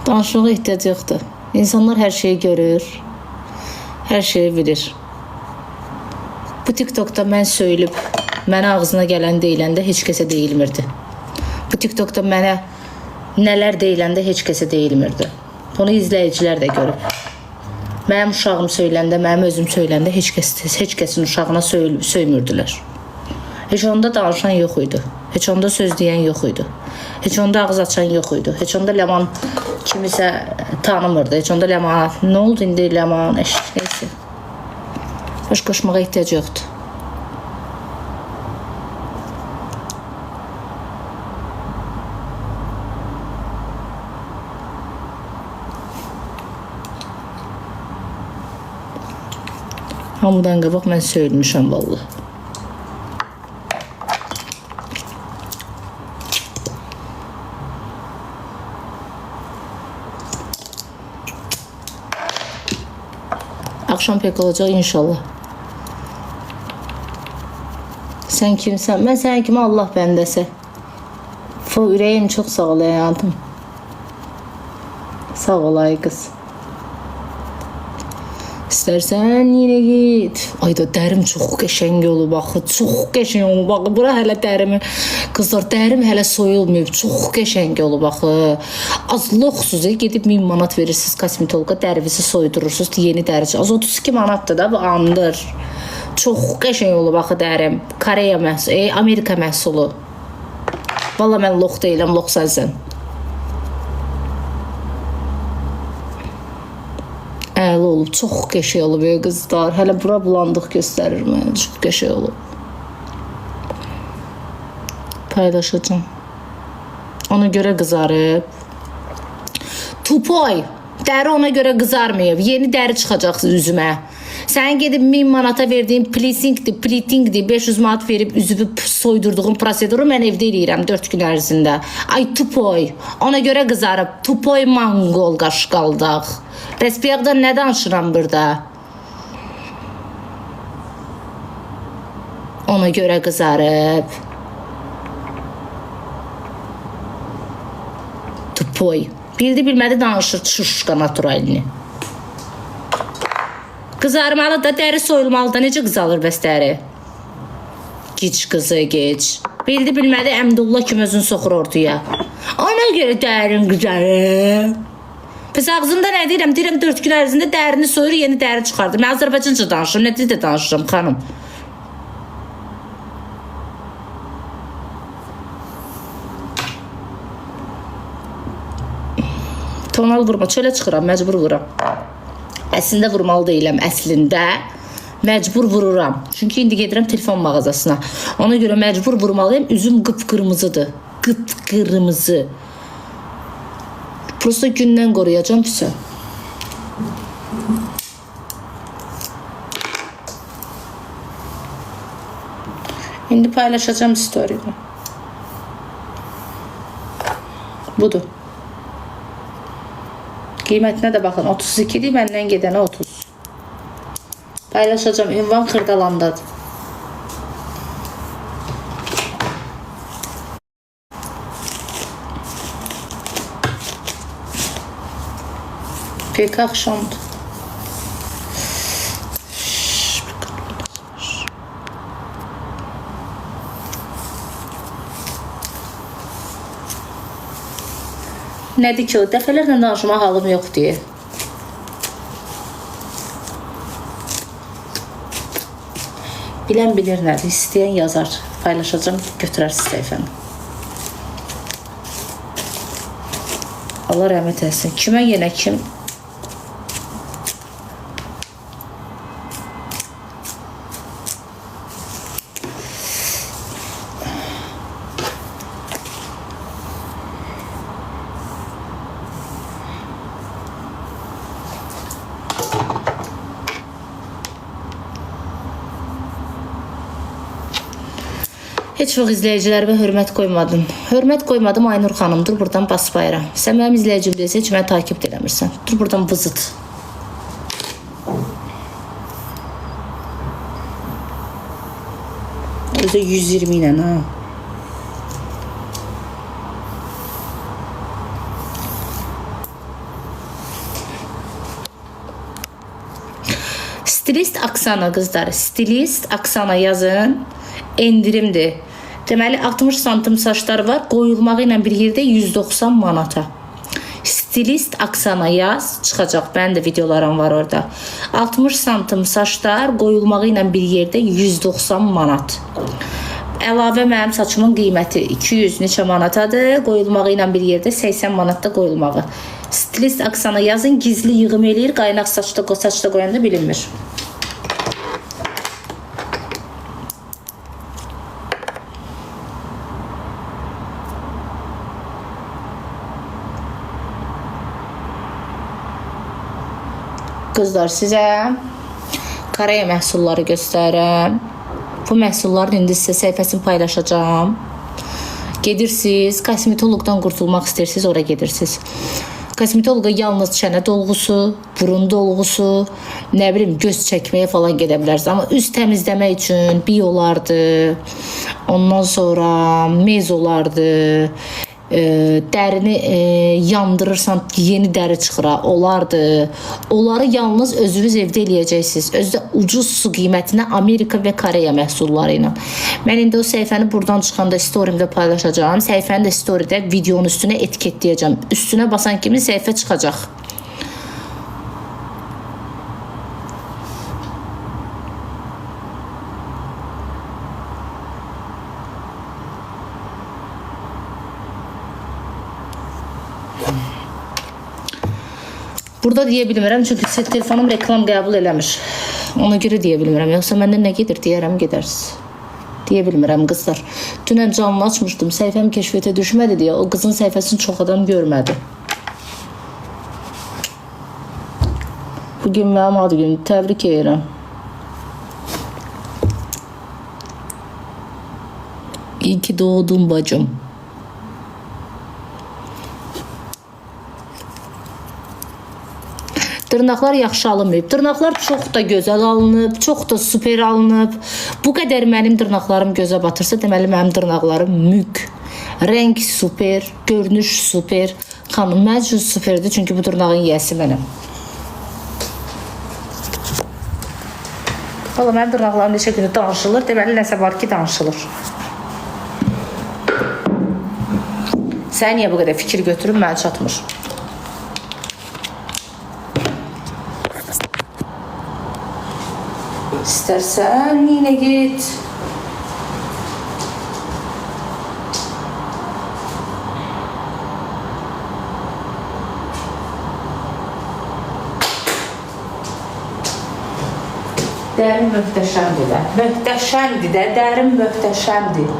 Danışmağa ehtiyac yoxdur. İnsanlar hər şeyi görür, hər şeyi bilir. Bu TikTok'da mən söylüb, mənə ağzına gələn deyiləndə heç kəsə deyilmirdi. Bu TikTok'da mənə nələr deyiləndə heç kəsə deyilmirdi. Bunu izləyicilər də görüb. Mənim uşağım söyləndə, mənim özüm söyləndə heç kəsin uşağına söymürdülər. Heç onda danışan yox idi. Heç onda söz deyən yox idi. Heç onda ağız açan yox idi. Heç onda Ləman kimisə tanımırdı. Heç onda Ləman, nə oldu indi Ləman? Neyse. Baş qoşmağa ehtiyac yoxdur. Hamıdan qabaq mən söylmüşəm vallahi. Akşam pek olacaq inşallah. Sən kimsən? Mən sənin kimi Allah bəndəsi. Ürəyim çox sağ ol həyatım. Sağ ol ay qız. İstərsən yenə git. Ayda dərim çox qəşəng olub baxı. Çox qəşəng olub baxı. Bura hələ dərimi, qızlar dərim hələ soyulmayıb. Çox qəşəng olub baxı. Az loxsuz gedib 1000 manat verirsiniz kosmetoloqa, dərinizi soydurursunuz, yeni dəri. Az 32 manatdır da bu andır. Çox qəşəng olub baxı dərim. Koreya məhsulu, Amerika məhsulu. Valla mən lox deyiləm, lox sənsən. Əli olub, çox qəşəng olub qızlar. Hələ bura bulandıq göstərir mənə. Çox qəşəng olub. Paylaşacağım. Ona görə qızarıb. Tupoy. Dəri ona görə qızarmayıb. Yeni dəri çıxacaq üzümə. Sən gedib 1000 manata verdiyin pleatingdir, 500 manat verib üzümü soydurduğun proseduru mən evdə eləyirəm 4 gün ərzində. Ay tupoy. Ona görə qızarıb. Tupoy mangol qaşqaldaq. Respiyaqdan nə danışıram burada? Ona görə qızarıb. Tupoy. Bildi bilmədi danışır şuşqa naturalini. Qızarmalı da, dəri soyulmalı da. Necə qızalır bəs dəri? Gic qızı, geç. Bildi bilmədi Əmdullah kimi özünü soxur ortaya. Ona görə dərin qızarır. Pes ağzımda nə deyirəm? Deyirəm 4 gün ərzində dərini soyur, yeni dəri çıxardır. Mən Azərbaycanca danışıram, nə də danışıram xanım. Tonal vurma, çölə çıxıram, məcbur vuram. Əslində vurmalı deyiləm, əslində məcbur vururam. Çünki indi gedirəm telefon mağazasına. Ona görə məcbur vurmalıyım, üzüm qıpqırmızıdır. Qıpqırmızı. Prosta gündən qoruyacağım püsə. İndi paylaşacağım story'ni. Budur. Qiymətinə də baxın, 32-dir, məndən gedənə 30. Paylaşacağım, ünvan Xırdalandadır. Pek axşamdır. Nədir ki o? Dəfələrlə danışma halım yox deyə. Bilən bilir nədir, istəyən yazar. Paylaşacağım, götürərsiz səhifəni. Allah rəhmət etsin. Kimə yenə kim? Heç vaxt izləyicilərimə hörmət qoymadım. Hörmət qoymadım Aynur xanım. Dur buradan bas bayram. Sən mənim izləyicim deyilsə heç məni takip eləmirsən. Dur buradan vızıt. Özü 120 ilə ha. Stilist Aksana qızlar. Stilist Aksana yazın. Endirimdir. Deməli 60 santim saçlar var. Qoyulmağı ilə bir yerdə 190 manata. Stilist Aksana yaz, çıxacaq. Mənim də videolarım var orada. 60 santim saçlar qoyulmağı ilə bir yerdə 190 manat. Əlavə mənim saçımın qiyməti 200 neçə manatadır. Qoyulmağı ilə bir yerdə 80 manatda qoyulmağı. Stilist Aksana yazın, gizli yığım eləyir. Qaynaq saçda qoyanda bilinmir. Qızlar, sizə Koreya məhsulları göstərirəm. Bu məhsulların indi sizə səhifəsini paylaşacağım. Gedirsiniz, kosmetologdan qurtulmaq istəyirsiniz, oraya gedirsiniz. Kosmetologa yalnız çənə dolğusu, burun dolğusu, nə bilim göz çəkməyə falan gedə bilərsiniz. Amma üz təmizləmək üçün biolardır, ondan sonra mezolardır, dərini yandırırsan yeni dəri çıxır, olardı. Onları yalnız özünüz evdə eləyəcəksiniz. Özdə ucuz su qiymətinə Amerika və Koreya məhsulları ilə. Mən indi o səhifəni buradan çıxanda storimdə paylaşacağım. Səhifəni də storydə videonun üstünə etiketləyəcəm. Üstünə basan kimi səhifə çıxacaq. Burada deyə bilmirəm, çünki telefonum reklam qəbul eləmir. Ona görə deyə bilmirəm. Yoxsa məndən nə gedir deyərəm, gedərsiniz. Deyə bilmirəm qızlar. Dünən canlı açmışdım, səhifəm keşfiyyətə düşmədi deyə. O qızın səhifəsini çox adam görmədi. Bugün mənim ad günüm, təbrik edirəm. İyi ki doğdun bacım. Dırnaqlar yaxşı alınmayıb. Dırnaqlar çox da gözəl alınıb, çox da super alınıb. Bu qədər mənim dırnaqlarım gözə batırsa, deməli mənim dırnaqlarım mük. Rəng super, görünüş super. Xanım, mən üçün superdir, çünki bu dırnağın yiyəsi mənəm. Valla mənim dırnaqlarım neçə günü danışılır, deməli nəsə var ki danışılır. Sən niyə bu qədər fikir götürüb, mənə çatmır. İstersen yine git. Dərin möhtəşəmdir də. Möhtəşəmdir də, dərin möhtəşəmdir.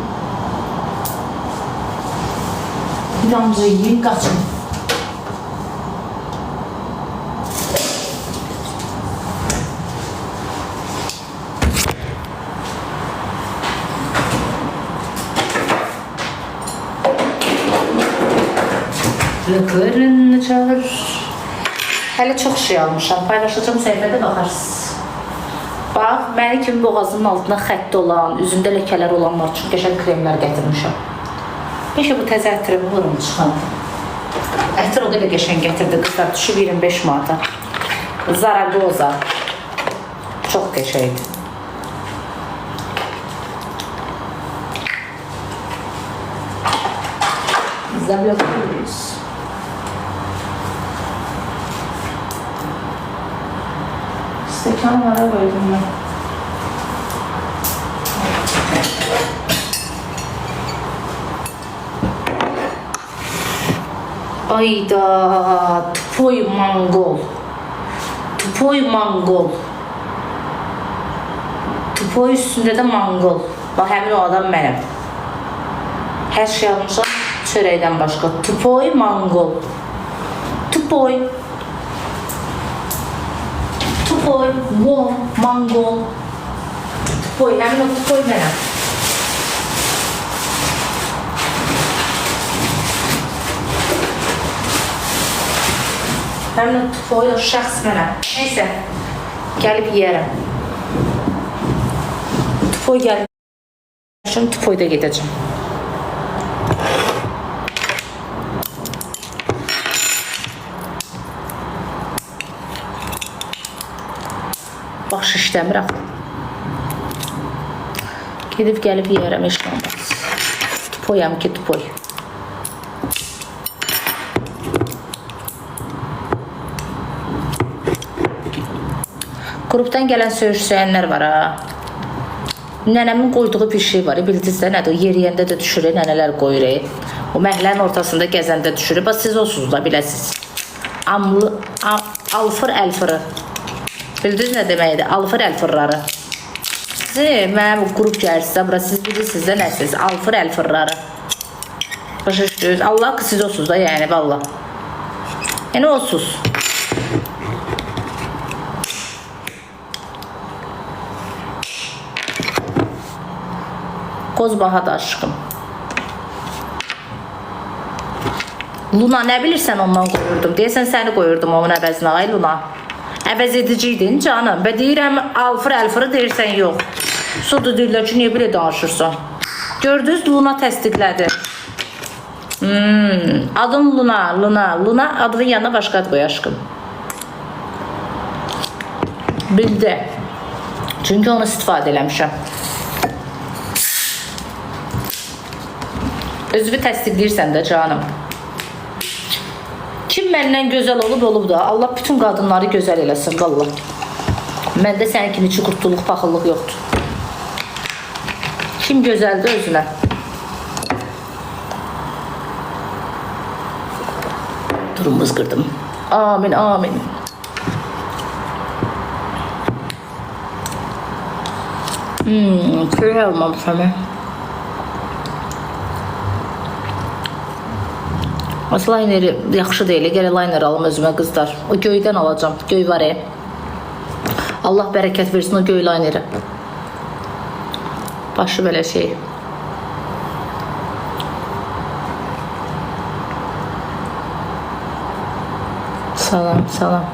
Bir amca yiyin, qaçın. Rıklarını çağır. Hələ çox şey almışam. Paylaşacağım səhifədə baxarsınız. Bax, məni kimi boğazının altına xətti olan, üzündə ləkələr olanlar üçün qəşəng kremlər gətirmişəm. Beşə bu təzə ətrimi vurum çıxandı. Ətir o qədər qəşəng gətirdi qızlar. Düşüb 25 manata. Zaragoza. Çox qəşəngdir. Zablokuyuz. Stəkanlara qoydum mən. Ayda, tupoy mangol. Tupoy mangol. Tupoy üstündə də mangol. Bax, həmin o adam mənəm. Hər şey almışam çörəkdən başqa. Tupoy mangol. Tupoy. Tupoy, mangol. Tupoy, həmin o tupoy mənəm. Həmin o tupoy, o şəxs mənəm. Neysə, gəlib yiyərəm. Tupoy gəlib. Tupoyda gedəcəm. Baş işləmir axı. Gedib gəlib yeyərəm heç olmaz. Tupoyam ki tupoy. Qrupdan gələn söyüşsəyənlər var ha. Nənəmin qoyduğu bir şey var. Bildiniz də nədir? Yeriyəndə də düşür, nənələr qoyur. O məhlənin ortasında gəzəndə düşür. Bax siz olsunuz da biləsiniz. Alfır əlfırı. Bildiniz nə deməkdir? Alfır əlfırları. Siz mənim qrup gəlirsə, bura siz bilirsiniz də nəsiniz? Alfır əlfırları. Başa düşdünüz? Allah ki siz olsunuz da yəni valla. Yəni olsunuz. Qozbaha da aşkım. Luna nə bilirsən ondan qoyurdum? Deyəsən səni qoyurdum onun əvəzinə. Ay Luna. Əvəz ediciydin canım. Və deyirəm alfır əlfırı deyirsən yox. Sudu deyirlər ki niyə belə danışırsan? Gördünüz Luna təsdiqlədi. Adım Luna. Luna adının yanına başqa ad qoy aşkım. Bildi. Çünki onu istifadə eləmişəm. Özünü təsdiqləyirsən də canım. Kim məndən gözəl olub da, Allah bütün qadınları gözəl eləsin, valla. Məndə sənin kimi çukurtuluq, paxıllıq yoxdur. Kim gözəldir özünə? Durumuz qırdım. Amin, amin. Köy almamışam mən. Layneri yaxşı deyil, gələ layner alım özümə qızlar. O göydən alacağım, göy var Allah bərəkət versin o göy layneri. Başı belə şey. Salam, salam.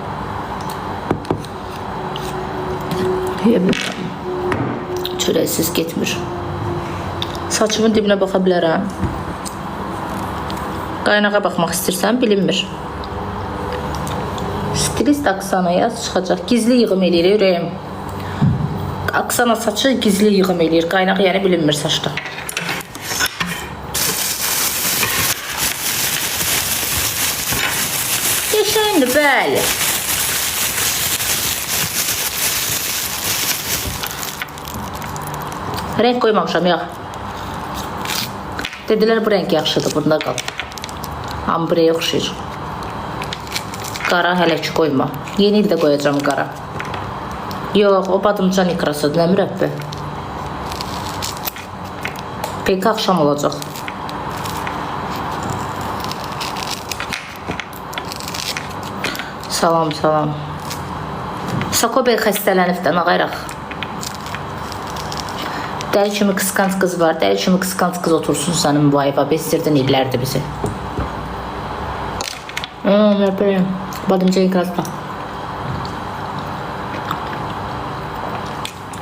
Çörəksiz getmir. Saçımın dibinə baxa bilərəm. Qaynağa baxmaq istəyirsən, bilinmir. Stilist Aksana yaz, çıxacaq. Gizli yığım eləyir, ürəyim. Aksana saçı gizli yığım eləyir. Qaynaq yəni bilinmir saçda. Geçəndir, bəli. Renk qoymamışam, yox. Dedilər bu renk yaxşıdır, bunda qal. Ambreye oxşayır. Qara hələ ki qoyma. Yeni ildə qoyacağım qara. Yox, o badımcan ikrasıdır, nə mürəbbə. Peki axşam olacaq. Salam, salam. Sakobey xəstələnib də, nağayraq. Dəli kimi qısqanc qız var, dəli kimi qısqanc qız otursun sənin müvayıfa. Bestirdin illərdir bizi. Yapayım. Badımca ikrasla.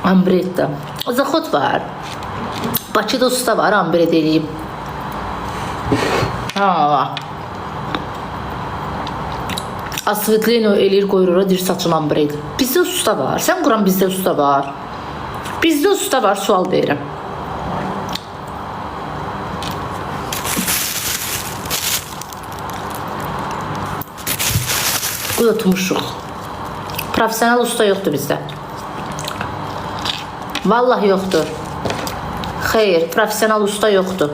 Ambret'da. Zaxot var. Bakıda usta var, ambret eləyib. Asvetlino eləyir, qoyur ora, deyir saçın ambret. Bizdə usta var. Sən quran bizdə usta var. Bizdə usta var, sual verirəm. Uyutmuşuq. Profesional usta yoxdur bizdə. Vallahi yoxdur. Xeyr, profesional usta yoxdur.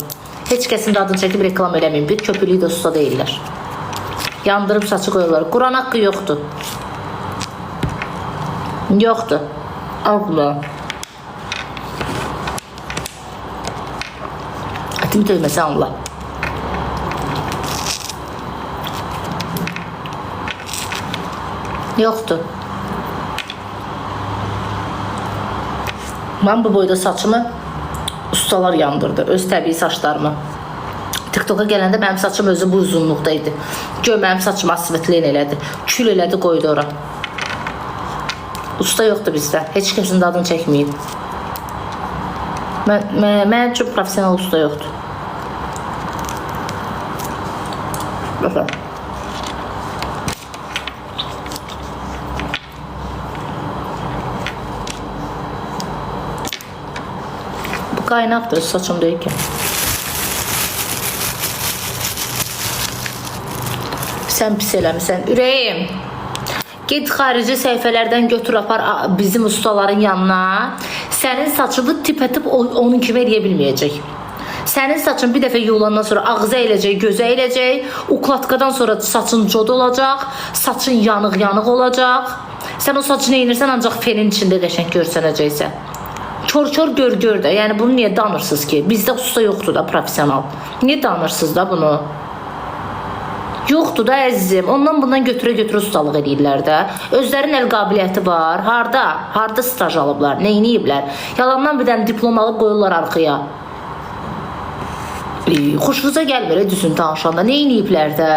Heç kəsin də adını çəkib reklam eləməyin. Bir köpülük də usta deyirlər. Yandırıb saçı qoyurlar. Quran haqqı yoxdur. Yoxdur. Allah. Ətimi döyməsə Allah. Yoxdur. Mən bu boyda saçımı ustalar yandırdı. Öz təbii saçlarımı. TikTok'a gələndə mənim saçım özü bu uzunluqda idi. Gör mənim saçım asvetleyin elədi. Kül elədi, qoydu ora. Usta yoxdur bizdə. Heç kəsin də adını çəkməyib. Mən üçün profesional usta yoxdur. Baxın. Qaynaqdır, saçım deyil ki. Sən pis eləmirsən. Ürəyim. Git xarici səhifələrdən götür apar bizim ustaların yanına. Sənin saçını tipətip onun kimi eləyə bilməyəcək. Sənin saçın bir dəfə yulandan sonra ağza eləcək, gözə eləcək. Uklatkadan sonra saçın cod olacaq. Saçın yanıq olacaq. Sən o saçı neyinirsən ancaq fenin içində qəşəng görsənəcəksən. Kör gör də. Yəni bunu niyə danırsınız ki? Bizdə usta yoxdur da profesional. Niyə danırsınız da bunu? Yoxdur da əzizim. Ondan bundan götürə ustalıq edirlər də. Özlərinin əl qabiliyyəti var. Harda staj alıblar? Neyniyiblər? Yalandan bir dənə diplom alıb qoyurlar arxaya. Xoşunuza gəlmir düzün danışanda. Neyniyiblər də?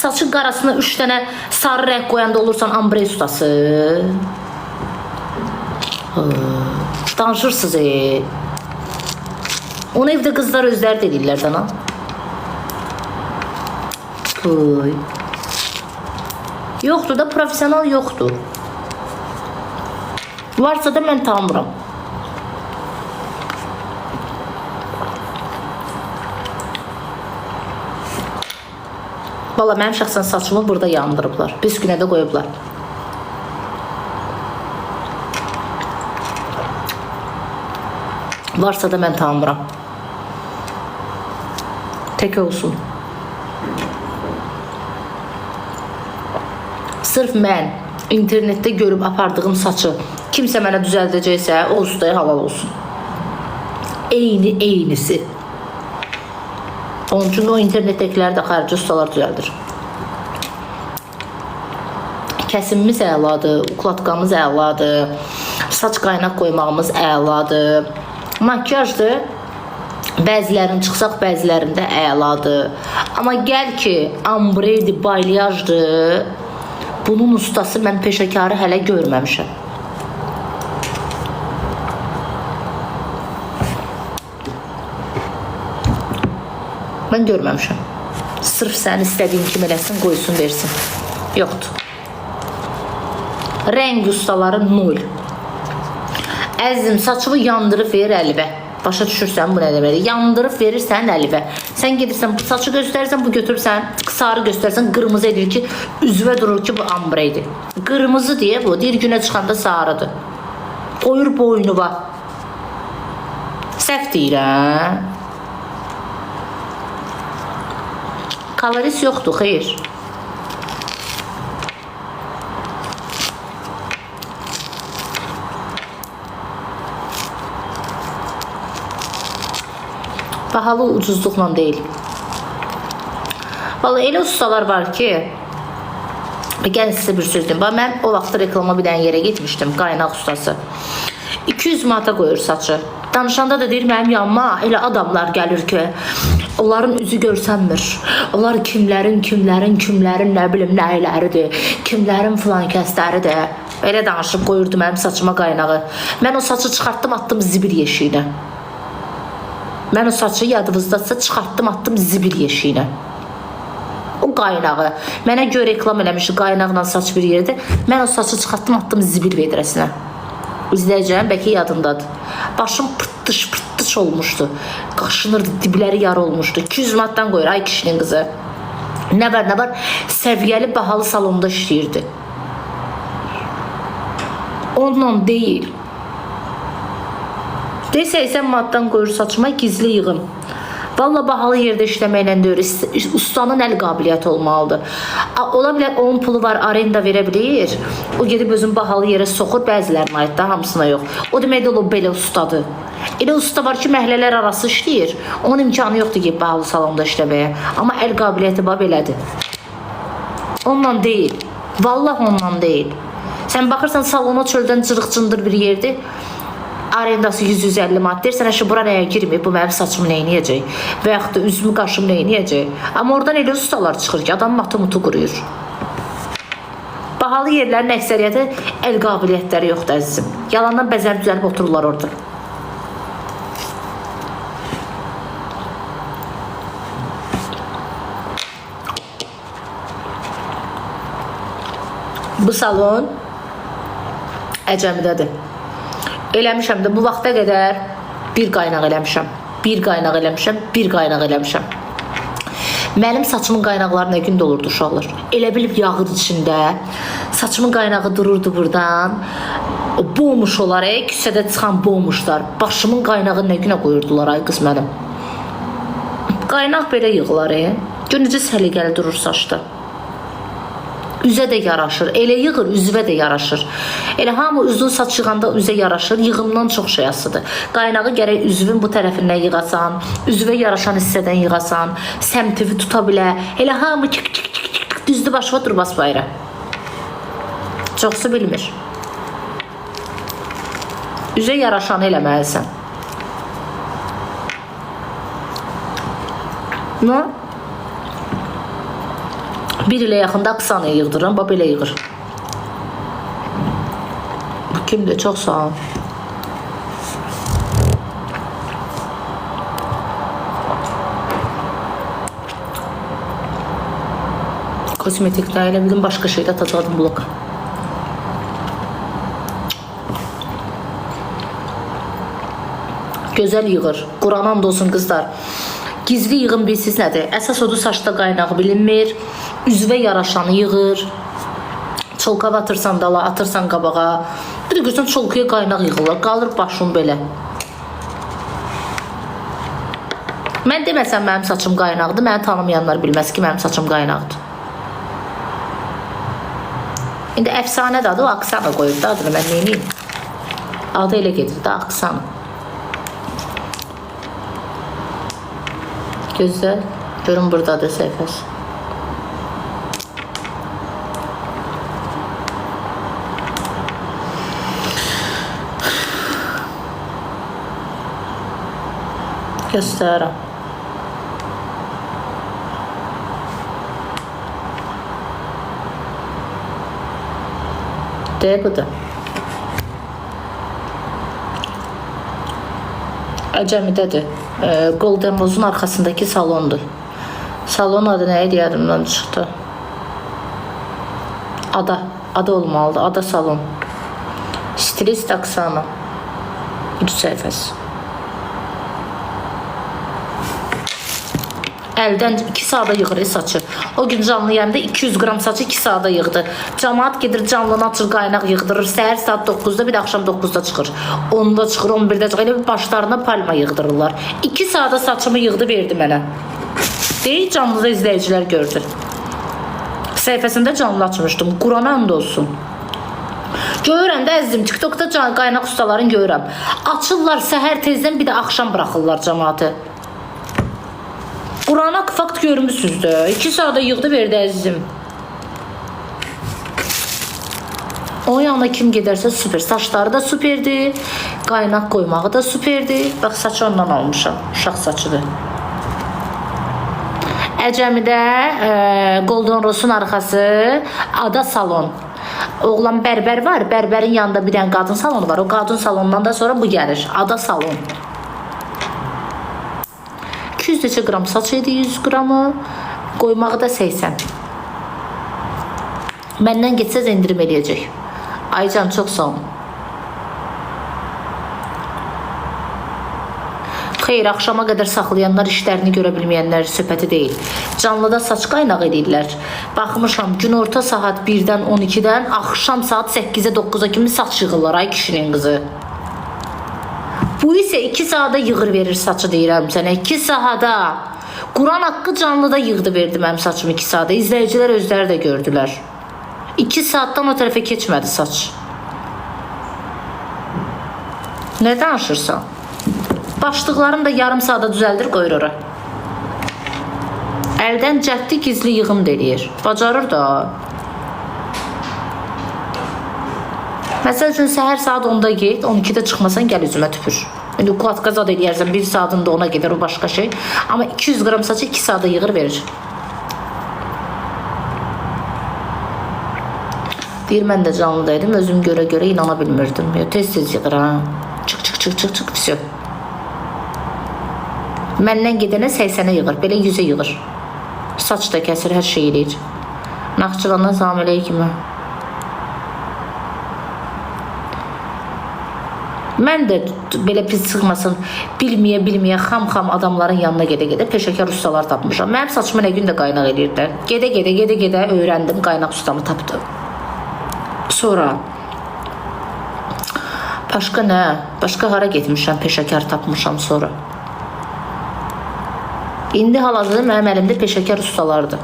Saçın qarasına 3 dənə sarı rəng qoyanda olursan ambre ustası. Danışırsınız. Onu evdə qızlar özləri də edirlər dana. Yoxdur da, profesional yoxdur. Varsa da mən tanımıram. Valla mənim şəxsən saçımı burada yandırıblar. Bir günə də qoyublar. Varsa da mən tanımıram. Tək olsun. Sırf mən internetdə görüb apardığım saçı kimsə mənə düzəldəcəksə, o ustaya halal olsun. Eynisi. Onun üçün o internetdəkiləri də xarici ustalar düzəldir. Kəsimimiz əladır, uklatqamız əladır, saç qaynaq qoymağımız əladır. Makyajdır, bəzilərin çıxsaq bəzilərində əladır. Amma gəl ki, ambreydi, balyajdır, bunun ustası mən peşəkarı hələ görməmişəm. Mən görməmişəm. Sırf sən istədiyin kimi eləsin, qoysun, versin. Yoxdur. Rəng ustaları 0. Əzizim, saçımı yandırıb verir əlivə. Başa düşürsən bu nə deməkdir? Yandırıb verirsən əlivə. Sən gedirsən, saçı göstərirsən, bu götürürsən, sarı göstərirsən, qırmızı edir ki, üzvə durur ki, bu ambreydir. Qırmızı deyə bu, deyir günə çıxanda sarıdır. Qoyur boynuva. Səhv deyirəm. Kaloris yoxdur, xeyr. Bahalı ucuzluqla deyil. Vallahi elə ustalar var ki, gəlin sizə bir söz deyim. Mən o vaxtda reklama bir dənə yerə getmişdim, qaynaq ustası. 200 manata qoyur saçı. Danışanda da deyir, mənim yanıma elə adamlar gəlir ki, onların üzü görsənmir. Onlar kimlərin, nə bilim, nəyləridir, kimlərin filan kəsləridir. Elə danışıb qoyurdu mənim saçıma qaynağı. Mən o saçı çıxartdım, attım zibil yeşiyinə. Mən o saçı yadınızdadsa çıxartdım, attım zibil yeşiyinə. O qaynağı. Mənə görə reklam eləmişdi, qaynaqla saç bir yerdə. Mən o saçı çıxartdım, attım zibil vedrəsinə. İzləyəcəyim, bəlkə yadındadır. Başım pırtdış olmuşdu. Qaşınırdı, dibləri yar olmuşdu. 200 manatdan qoyur, ay kişinin qızı. Nə var? Səviyyəli, bahalı salonda işləyirdi. Onunla deyil. Deyir 80 manatdan qoyur saçıma, gizli yığım. Valla bahalı yerdə işləməklə deyir, ustanın əl qabiliyyəti olmalıdır. Ola bilər, onun pulu var, arenda verə bilir. O gedib özün bahalı yerə soxur, bəzilərinə aid də, hamısına yox. O deməkdə o belə ustadır. Elə usta var ki, məhlələr arası işləyir. Onun imkanı yoxdur ki, bahalı salonda işləməyə. Amma əl qabiliyyəti belədir. Ondan deyil. Vallahi ondan deyil. Sən baxırsan, salona çöldən cırıq-cındır bir yerdir. Arendası 100-150 manat deyirsən, əşi bura nəyə girməyib, bu mənim saçımı neyniyəcək və yaxud da üzümü, qaşımı neyniyəcək. Amma oradan elə ustalar çıxır ki, adam matı-mutu quruyur. Bahalı yerlərin əksəriyyəti əl qabiliyyətləri yoxdur əzizim. Yalandan bəzər düzəlib otururlar orada. Bu salon Əcəmidədir. Eləmişəm də bu vaxta qədər Bir qaynaq eləmişəm. Bir qaynaq eləmişəm. Bir qaynaq eləmişəm. Mənim saçımın qaynaqları nə gündə olurdu uşaqlar. Elə bilib yağır içində. Saçımın qaynağı dururdu buradan. Boğmuş olar, küçədə çıxan boğmuşlar. Başımın qaynağı nə günə qoyurdular ay qız mənim. Qaynaq belə yığılar. Gör necə səliqəli durur saçda. Üzə də yaraşır. Elə yığır, üzvə də yaraşır. Elə hamı uzun saç yığanda üzə yaraşır. Yığımdan çox şey asıdır. Qaynağı gərək üzvün bu tərəfindən yığasan, üzvə yaraşan hissədən yığasan, səmtivi tuta bilə. Elə hamı düzdü başıva dur bas bayra. Çoxsu bilmir. Üzə yaraşanı eləməlisən. Nə? Bir ilə yaxında Aksanaya yığdırıram, bax belə yığır. Bu kimdir? Çox sağ ol. Kosmetikdə elə bildim, başqa şeydə atacaqdım bloka. Gözəl yığır. Quran and olsun qızlar. Gizli yığım bilsiz nədir? Əsas odur saçda qaynağı bilinmir. Üzvə yaraşanı yığır. Çolka atırsan dala, atırsan qabağa. Bir də görsən çolkaya qaynaq yığırlar. Qalır başım belə. Mən deməsəm mənim saçım qaynaqdır. Məni tanımayanlar bilməz ki, mənim saçım qaynaqdır. İndi əfsanədir adı, o Aksana qoyub da adını, mən neyim? Adı elə gedir də, Aksana. Gözəl. Görün buradadır səhifəsi. Göstərəm. Budur. Acəmidədir. Golden Rose'un arxasındakı salondur. Salon adı nə idi yadımdan çıxdı. Ada olmalıdır. Ada salon. Stilist Aksana. Bu səhifəsi. Əldən 2 saata yığır saçı. O gün canlı yəndə 200 qram saçı 2 saata yığdı. Camaat gedir canlını açır, qaynaq yığdırır. Səhər saat 9-da, bir də axşam 9-da çıxır. 10-da çıxır, 11-də çıxır. Elə bir başlarına palma yığdırırlar. 2 saata saçımı yığdı, verdi mənə. Deyil, canlıda izləyicilər gördü. Səhifəsində canlı açmışdım. Qurana and olsun. Görürəm də əzizim, TikTokda qaynaq ustaların görürəm. Açırlar səhər tezdən, bir də axşam buraxırlar camaatı. Qurana fakt görmüsünüz də. 2 saata yığdı, verdi əzizim. Onun yanına kim gedərsə süper. Saçları da süperdir. Qaynaq qoymağı da süperdir. Bax, saçı ondan almışam. Uşaq saçıdır. Əcəmidə Golden Rose'un arxası Ada salon. Oğlan bərbər var. Bərbərin yanında bir dənə qadın salonu var. O qadın salonundan da sonra bu gəlir. Ada salon. 200 neçə qram saç idi, 100 qramı. Qoymağı da 80. Məndən getsəz endirim eləyəcək. Aycan, çox sağ olun. Xeyr, axşama qədər saxlayanlar işlərini görə bilməyənlər söhbəti deyil. Canlıda saç qaynaq edirlər. Baxmışam, gün orta saat 1-dən 12-dən axşam saat 8-ə 9-a kimi saç yığırlar ay kişinin qızı. Bu isə 2 saata yığır verir saçı deyirəm sənə. 2 saata. Quran haqqı canlıda yığdı verdi mənim saçımı 2 saata. İzləyicilər özləri də gördülər. 2 saatdan o tərəfə keçmədi saç. Nə danışırsan? Başlıqlarını da yarım saata düzəldir, qoyur ora. Əldən cəhdi gizli yığım deyir. Bacarır da. Məsəl üçün səhər saat 10-da get, 12-də çıxmasan gəl üzümə tüpür. İndi ukladka zad eləyərsən, 1 saatında ona gedər, o başqa şey. Amma 200 qram saçı 2 saata yığır verir. Deyir, mən də canlıdaydım, özüm görə inana bilmirdim. Tez-tez yığır, ha. Çıx, pisiyo. Məndən gedənə 80-ə yığır, belə 100-ə yığır. Saç da kəsir, hər şey eləyir. Naxçıvandan salam aleyküm. Mən də belə pis çıxmasın, bilməyə xam adamların yanına gedə peşəkar ustalar tapmışam. Mənim saçımı nə gün də qaynaq edirdilər. Gedə öyrəndim, qaynaq ustamı tapdım. Sonra başqa nə? Başqa hara getmişəm, peşəkar tapmışam sonra. İndi hal-hazırda mənim əlimdə peşəkar ustalardır.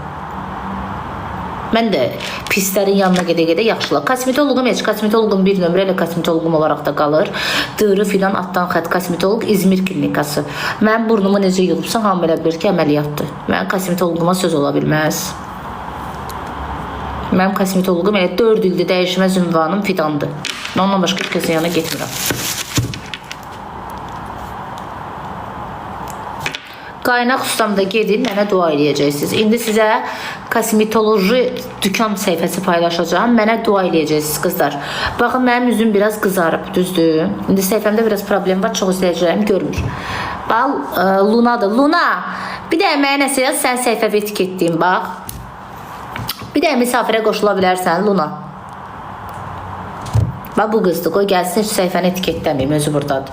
Mən də pislərin yanına gedə yaxşılar. Kosmetoloqum heç, kosmetoloqum bir nömrə ilə kosmetoloqum olaraq da qalır. Dırı filan atdan xət kosmetoloq İzmir klinikası. Mən burnumu necə yığıbsa hamı elə bilir ki, əməliyyatdır. Mənim kosmetoloquma söz ola bilməz. Mənim kosmetoloqum elə 4 ildir dəyişməz ünvanım Fidandır. Ondan başqa heç kəsin yanına getmirəm. Qaynaq ustamda gedin, mənə dua eləyəcəksiniz. İndi sizə kosmetoloji dükan səhifəsi paylaşacağım. Mənə dua eləyəcəksiniz qızlar. Baxın, mənim üzüm biraz qızarıb, düzdür. İndi səhifəmdə biraz problem var, çox izləyicilərim görmür. Bax, Lunadır. Luna, bir də mənə nəsə yaz, sən səhifə etiketləyin, bax. Bir də misafirə qoşula bilərsən, Luna. Bax, bu qızdır, qoy gəlsin, heç səhifəni etiketləməyim, özü buradadır.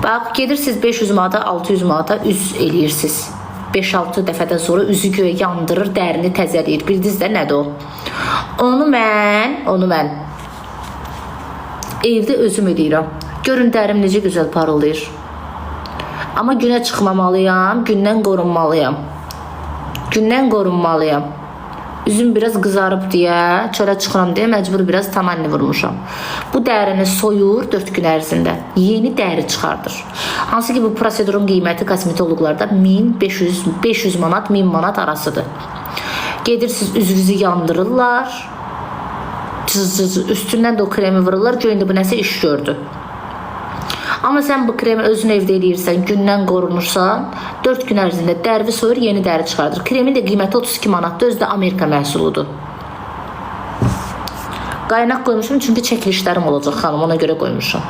Bax, gedirsiniz 500 manata, 600 manata üz eləyirsiniz. 5-6 dəfədən sonra üzü göyə yandırır, dərini təzələyir. Bildiniz də nədir o? Onu mən evdə özüm eləyirəm. Görün, dərim necə gözəl parıldayır. Amma günə çıxmamalıyam, gündən qorunmalıyam. Üzüm biraz qızarıb deyə, çölə çıxıram deyə məcbur biraz tamanni vurmuşam. Bu dərini soyur 4 gün ərzində. Yeni dəri çıxardır. Hansı ki bu prosedurun qiyməti kosmetoloqlarda 500 manat, 1000 manat arasıdır. Gedirsiniz, üzünüzü yandırırlar. Üstündən də o kremi vururlar. Göyündə bu nəsə iş gördü. Amma sən bu kremi özün evdə eləyirsən, gündən qorunursan, 4 gün ərzində dərvi soyur, yeni dəri çıxardır. Kremin də qiyməti 32 manatdır, özü də Amerika məhsuludur. Qaynaq qoymuşum, çünki çəkilişlərim olacaq xanım, ona görə qoymuşum.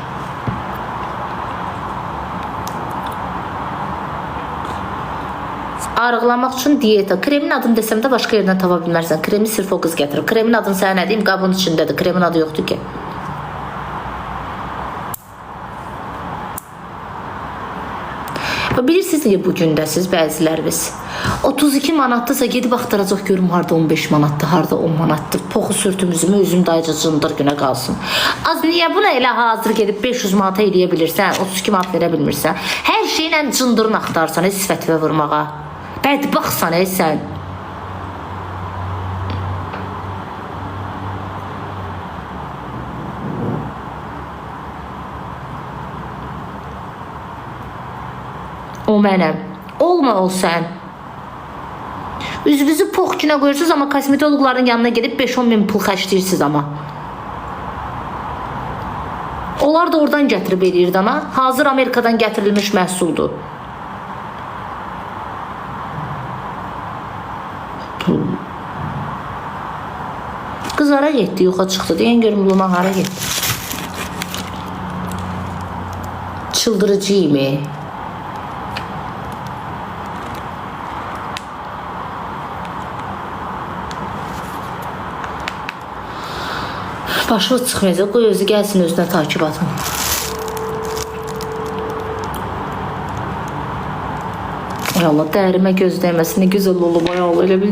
Arıqlamaq üçün diyeta. Kremin adını desəm də başqa yerdən tapa bilmərsən. Kremi sırf o qız gətirir. Kremin adını sənə nə deyim, qabın içindədir. Kremin adı yoxdur ki. Bilirsiniz niyə bu gündəsiz bəziləriniz? 32 manatdırsa gedib axtaracaq görüm harda 15 manatdır, harda 10 manatdır. Poxu sürtümüzümü üzüm dayıca cındır günə qalsın. Az niyə buna elə hazır gedib 500 manata eləyə bilirsən, 32 manat verə bilmirsən? Hər şeylə cındırın axtarsan, sifətivə vurmağa. Bədbaxsan sən. O mənəm. Olma ol sən. Üzünüzü pox günə qoyursunuz, amma kosmetoloqların yanına gedib 5-10 min pul xərcləyirsiniz amma. Onlar da oradan gətirib eləyir dana. Hazır Amerikadan gətirilmiş məhsuldur. Qız hara getdi, yoxa çıxdı. Deyən görüm Luna hara getdi. Çıldırıcıyım. Başı çıxmayacaq, qoy özü gəlsin, özünə takib atın. Ay Allah, dərimə göz dəyməsin, nə gözəl olub, ay Allah, elə bir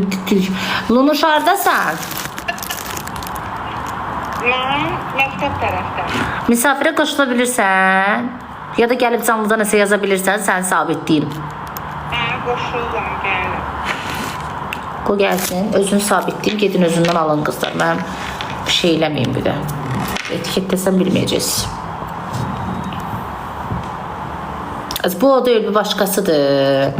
Lunuş, haradasan? Mən məktəb tərəfdə. Misafirə qoşula bilirsən? Ya da gəlib canlıda nəsə yaza bilirsən, səni sabitləyim. Qoşuldum, gəlim. Qoy gəlsin, özünü sabitləyim, gedin özündən alın qızlar. Mənim bir şey eləməyim bir də. Etiketləsən bilməyəcəksiniz. Bu o deyil, bir başqasıdır.